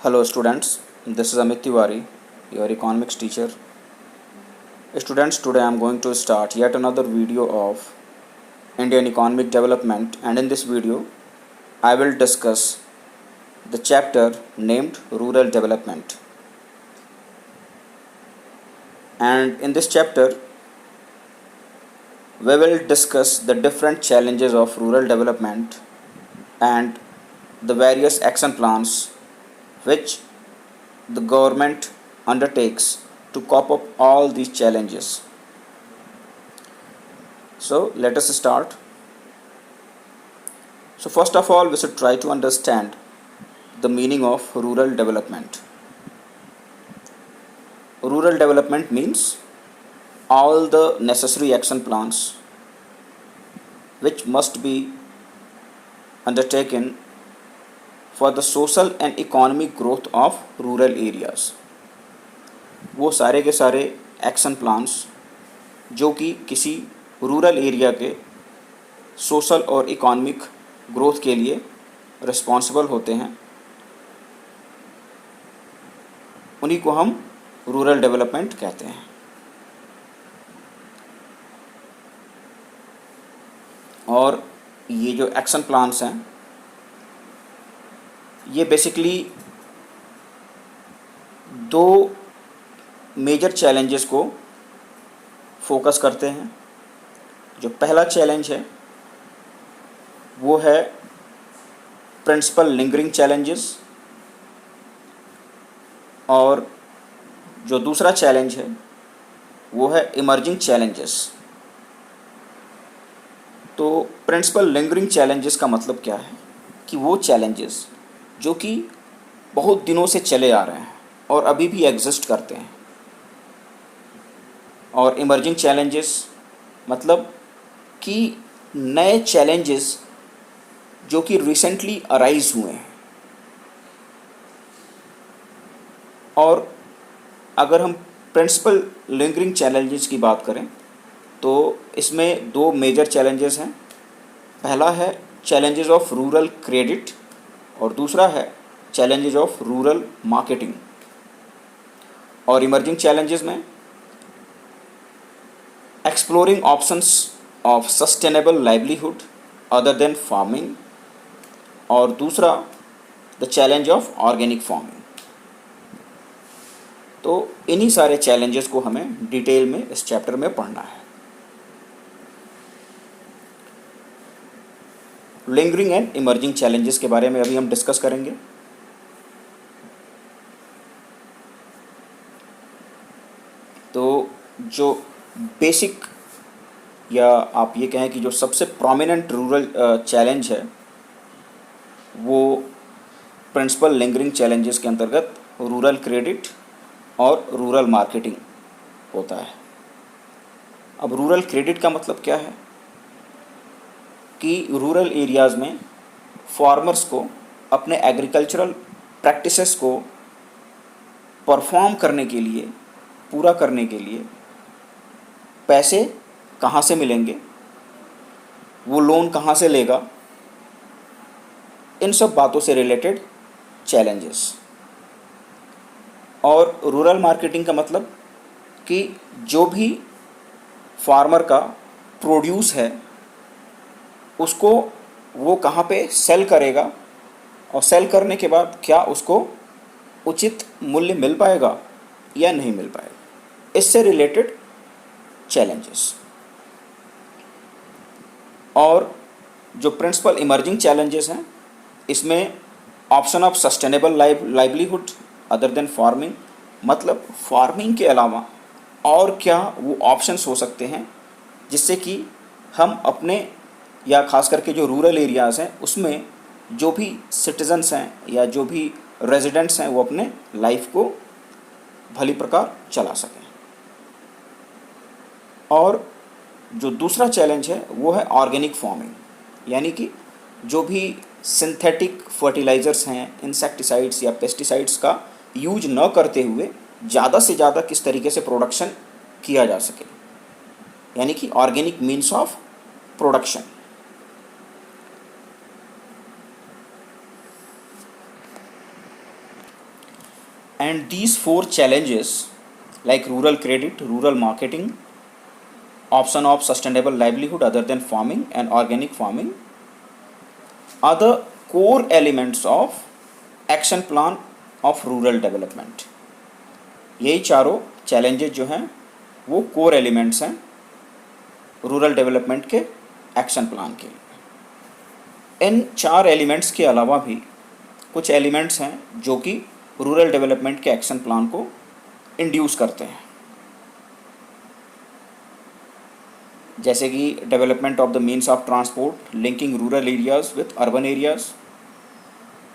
Hello students, this is Amit Tiwari, your economics teacher. Students, today I am going to start yet another video of Indian economic development, and in this video I will discuss the chapter named Rural Development. And in this chapter we will discuss the different challenges of rural development and the various action plans which the government undertakes to cope up all these challenges. So let us start. So first of all, we should try to understand the meaning of rural development. Rural development means all the necessary action plans which must be undertaken for the social and economic growth of rural areas. वो सारे के सारे action plans जो कि किसी rural area के social और economic growth के लिए रिस्पॉन्सिबल होते हैं, उन्हीं को हम रूरल डेवलपमेंट कहते हैं. और ये जो एक्शन प्लान्स हैं ये बेसिकली दो मेजर चैलेंजेस को फोकस करते हैं. जो पहला चैलेंज है वो है प्रिंसिपल लिंगरिंग चैलेंजेस, और जो दूसरा चैलेंज है वो है इमर्जिंग चैलेंजेस. तो प्रिंसिपल लिंगरिंग चैलेंजेस का मतलब क्या है कि वो चैलेंजेस जो कि बहुत दिनों से चले आ रहे हैं और अभी भी एग्जिस्ट करते हैं. और इमर्जिंग चैलेंजेस मतलब कि नए चैलेंजेस जो कि रिसेंटली अराइज हुए हैं. और अगर हम प्रिंसिपल लिंगरिंग चैलेंजेस की बात करें तो इसमें दो मेजर चैलेंजेस हैं. पहला है चैलेंजेस ऑफ रूरल क्रेडिट और दूसरा है चैलेंजेस ऑफ रूरल मार्केटिंग. और इमर्जिंग चैलेंजेस में exploring options of sustainable livelihood other than farming, और दूसरा the challenge of organic farming. तो इन्हीं सारे चैलेंजेस को हमें डिटेल में इस चैप्टर में पढ़ना है. लिंगरिंग एंड इमर्जिंग चैलेंजेस के बारे में अभी हम डिस्कस करेंगे. तो जो बेसिक या आप ये कहें कि जो सबसे प्रोमिनेंट रूरल चैलेंज है वो प्रिंसिपल लिंगरिंग चैलेंजेस के अंतर्गत रूरल क्रेडिट और रूरल मार्केटिंग होता है. अब रूरल क्रेडिट का मतलब क्या है कि रूरल एरियाज़ में फार्मर्स को अपने एग्रीकल्चरल प्रैक्टिसेस को परफॉर्म करने के लिए, पूरा करने के लिए पैसे कहाँ से मिलेंगे, वो लोन कहाँ से लेगा, इन सब बातों से रिलेटेड चैलेंजेस. और रूरल मार्केटिंग का मतलब कि जो भी फार्मर का प्रोड्यूस है उसको वो कहाँ पे सेल करेगा और सेल करने के बाद क्या उसको उचित मूल्य मिल पाएगा या नहीं मिल पाएगा, इससे रिलेटेड चैलेंजेस. और जो प्रिंसिपल इमर्जिंग चैलेंजेस हैं इसमें option of sustainable livelihood other than farming, मतलब फार्मिंग के अलावा और क्या वो ऑप्शंस हो सकते हैं जिससे कि हम अपने या ख़ास करके जो रूरल एरियाज़ हैं उसमें जो भी सिटीजन्स हैं या जो भी रेजिडेंट्स हैं वो अपने लाइफ को भली प्रकार चला सकें. और जो दूसरा चैलेंज है वो है ऑर्गेनिक फार्मिंग, यानी कि जो भी सिंथेटिक फर्टिलाइज़र्स हैं, इंसेक्टिसाइड्स या पेस्टिसाइड्स का यूज न करते हुए ज़्यादा से ज़्यादा किस तरीके से प्रोडक्शन किया जा सके, यानी कि organic means of production. And these four challenges, like rural credit, rural marketing, option of sustainable livelihood other than farming, and organic farming, are the core elements of action plan of rural development. यही चारों challenges जो हैं वो core elements हैं rural development के action plan के। इन चार elements के अलावा भी कुछ एलिमेंट्स हैं जो कि रूरल डेवलपमेंट के एक्शन प्लान को इंड्यूस करते हैं, जैसे कि development of the means of transport linking rural areas with urban areas,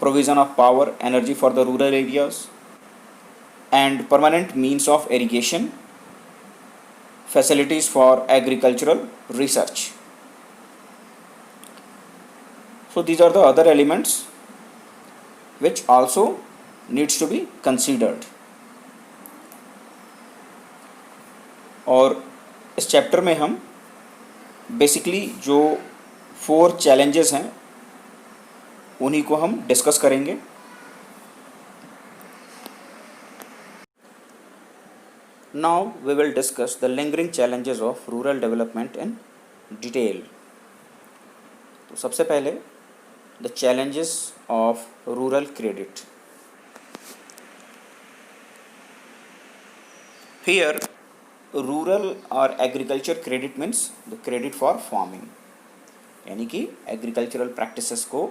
provision of power energy for the rural areas, and permanent means of irrigation, facilities for agricultural research. So these are the other elements which also needs to be considered. और इस chapter में हम basically जो 4 challenges हैं उन्हीं को हम discuss करेंगे। Now we will discuss the lingering challenges of rural development in detail. तो सबसे पहले the challenges of rural credit. Here rural और agriculture credit means the credit for farming, यानी कि एग्रीकल्चरल प्रैक्टिसेस को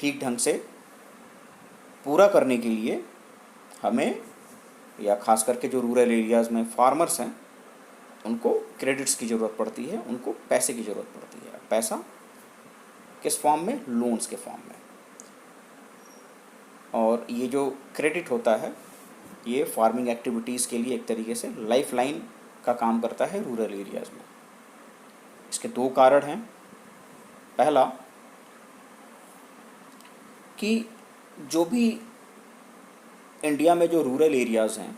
ठीक ढंग से पूरा करने के लिए हमें, या ख़ास करके जो रूरल एरियाज़ में फार्मर्स हैं उनको क्रेडिट्स की ज़रूरत पड़ती है, उनको पैसे की ज़रूरत पड़ती है। पैसा किस फॉर्म में? लोन्स के फॉर्म में। और ये जो क्रेडिट होता है ये फार्मिंग एक्टिविटीज़ के लिए एक तरीके से लाइफ लाइन का काम करता है रूरल एरियाज़ में। इसके 2 कारण हैं। पहला कि जो भी इंडिया में जो रूरल एरियाज़ हैं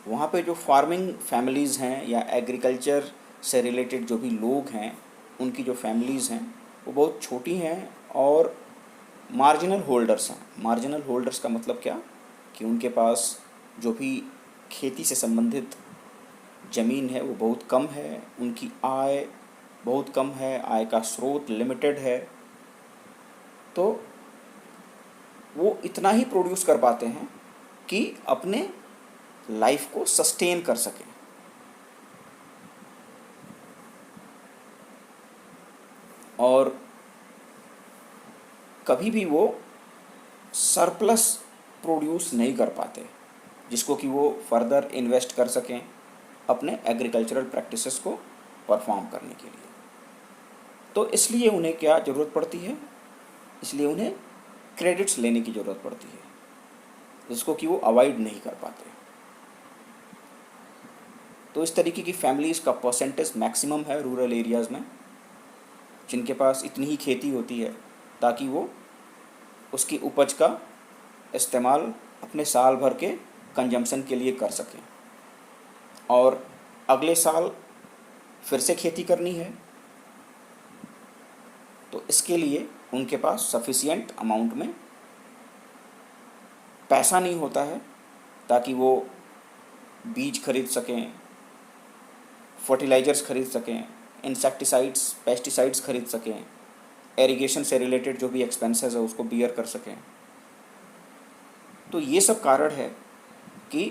वहाँ पे जो फार्मिंग फैमिलीज़ हैं या एग्रीकल्चर से रिलेटेड जो भी लोग हैं उनकी जो फैमिलीज़ हैं वो बहुत छोटी हैं और मार्जिनल होल्डर्स हैं। मार्जिनल होल्डर्स का मतलब क्या कि उनके पास जो भी खेती से संबंधित ज़मीन है वो बहुत कम है, उनकी आय बहुत कम है, आय का स्रोत लिमिटेड है, तो वो इतना ही प्रोड्यूस कर पाते हैं कि अपने लाइफ को सस्टेन कर सकें। और कभी भी वो सरप्लस प्रोड्यूस नहीं कर पाते जिसको कि वो फर्दर इन्वेस्ट कर सकें अपने एग्रीकल्चरल प्रैक्टिसेस को परफॉर्म करने के लिए। तो इसलिए उन्हें क्या ज़रूरत पड़ती है? इसलिए उन्हें क्रेडिट्स लेने की ज़रूरत पड़ती है जिसको कि वो अवॉइड नहीं कर पाते। तो इस तरीके की फैमिलीज़ का परसेंटेज मैक्सिमम है रूरल एरियाज़ में जिनके पास इतनी ही खेती होती है ताकि वो उसकी उपज का इस्तेमाल अपने साल भर के कंजम्पशन के लिए कर सकें और अगले साल फिर से खेती करनी है तो इसके लिए उनके पास सफिशिएंट अमाउंट में पैसा नहीं होता है ताकि वो बीज खरीद सकें, फर्टिलाइजर्स खरीद सकें, इंसेक्टिसाइड्स पेस्टिसाइड्स खरीद सकें, एरिगेशन से रिलेटेड जो भी एक्सपेंसेस है उसको बियर कर सकें। तो ये सब कारण है कि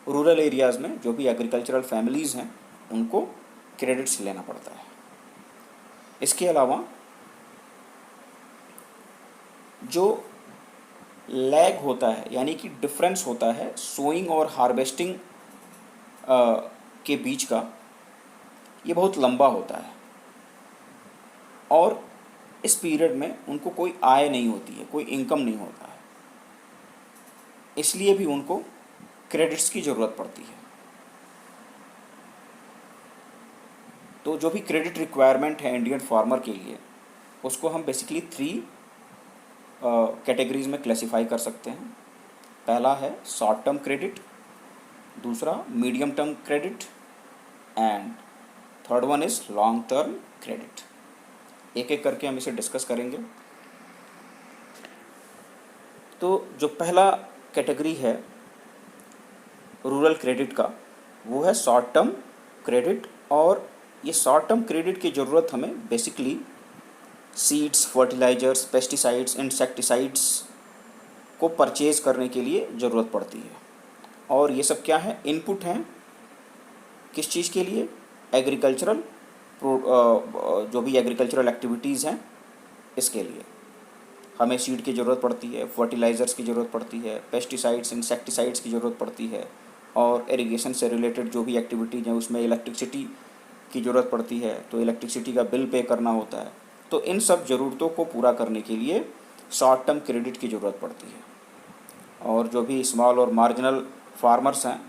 रूरल एरियाज़ में जो भी एग्रीकल्चरल फैमिलीज़ हैं उनको क्रेडिट्स लेना पड़ता है। इसके अलावा जो लैग होता है यानी कि डिफरेंस होता है सोइंग और हार्वेस्टिंग के बीच का, ये बहुत लंबा होता है और इस पीरियड में उनको कोई आय नहीं होती है, कोई इनकम नहीं होता है, इसलिए भी उनको क्रेडिट्स की ज़रूरत पड़ती है। तो जो भी क्रेडिट रिक्वायरमेंट है इंडियन फार्मर के लिए उसको हम बेसिकली 3 कैटेगरीज में क्लासिफाई कर सकते हैं। पहला है शॉर्ट टर्म क्रेडिट, दूसरा medium term credit and third one is long term credit. एक एक करके हम इसे डिस्कस करेंगे। तो जो पहला कैटेगरी है रूरल क्रेडिट का, वो है शॉर्ट टर्म क्रेडिट। और ये शॉर्ट टर्म क्रेडिट की ज़रूरत हमें basically seeds, fertilisers, pesticides, insecticides को परचेज़ करने के लिए ज़रूरत पड़ती है। और ये सब क्या है, इनपुट हैं किस चीज़ के लिए, एग्रीकल्चरल जो भी एग्रीकल्चरल एक्टिविटीज़ हैं इसके लिए हमें सीड की ज़रूरत पड़ती है, फर्टिलाइज़र्स की ज़रूरत पड़ती है, पेस्टिसाइड्स, इंसेक्टिसाइड्स की ज़रूरत पड़ती है, और इरिगेशन से रिलेटेड जो भी एक्टिविटीज़ हैं उसमें इलेक्ट्रिसिटी की ज़रूरत पड़ती है, तो इलेक्ट्रिसिटी का बिल पे करना होता है। तो इन सब ज़रूरतों को पूरा करने के लिए शॉर्ट टर्म क्रेडिट की ज़रूरत पड़ती है। और जो भी स्मॉल और मार्जिनल फार्मर्स हैं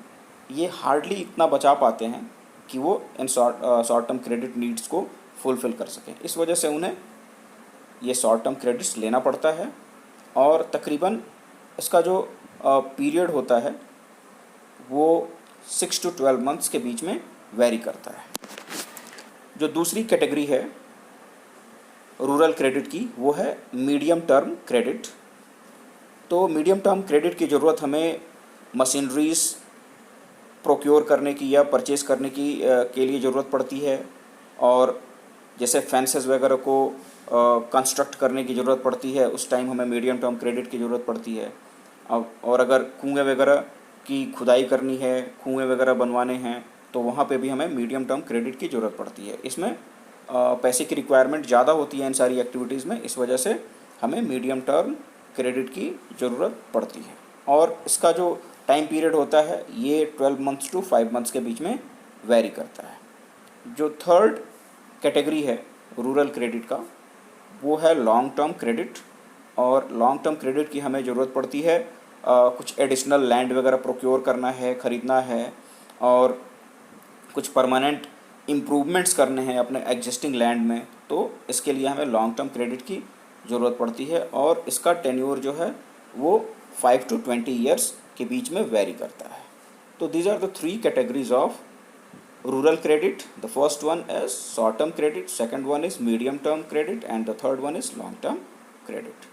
ये हार्डली इतना बचा पाते हैं कि वो in short term credit needs को फुलफ़िल कर सकें। इस वजह से उन्हें ये शॉर्ट टर्म क्रेडिट्स लेना पड़ता है। और तकरीबन इसका जो पीरियड होता है वो 6 to 12 मंथ्स के बीच में वेरी करता है। जो दूसरी कैटेगरी है रूरल क्रेडिट की, वो है मीडियम टर्म क्रेडिट। तो मीडियम टर्म क्रेडिट की ज़रूरत हमें मशीनरीज प्रोक्योर करने की या परचेज़ करने की के लिए ज़रूरत पड़ती है, और जैसे फेंसेस वगैरह को कंस्ट्रक्ट करने की ज़रूरत पड़ती है, उस टाइम हमें मीडियम टर्म क्रेडिट की ज़रूरत पड़ती है। और अगर कुएँ वगैरह की खुदाई करनी है, कुएँ वगैरह बनवाने हैं, तो वहाँ पे भी हमें मीडियम टर्म क्रेडिट की ज़रूरत पड़ती है। इसमें पैसे की रिक्वायरमेंट ज़्यादा होती है इन सारी एक्टिविटीज़ में, इस वजह से हमें मीडियम टर्म क्रेडिट की ज़रूरत पड़ती है। और इसका जो टाइम पीरियड होता है ये 12 मंथ्स to 5 मंथ्स के बीच में वेरी करता है। जो थर्ड कैटेगरी है रूरल क्रेडिट का, वो है लॉन्ग टर्म क्रेडिट। और लॉन्ग टर्म क्रेडिट की हमें ज़रूरत पड़ती है कुछ एडिशनल लैंड वगैरह प्रोक्योर करना है, ख़रीदना है, और कुछ परमानेंट इम्प्रूवमेंट्स करने हैं अपने एग्जिस्टिंग लैंड में, तो इसके लिए हमें लॉन्ग टर्म क्रेडिट की ज़रूरत पड़ती है। और इसका टेन्योर जो है वो 5 to 20 ईयर्स के बीच में वेरी करता है। तो these are the 3 categories of rural credit. The first one is short term credit, second one is medium term credit, and the third one is long term credit.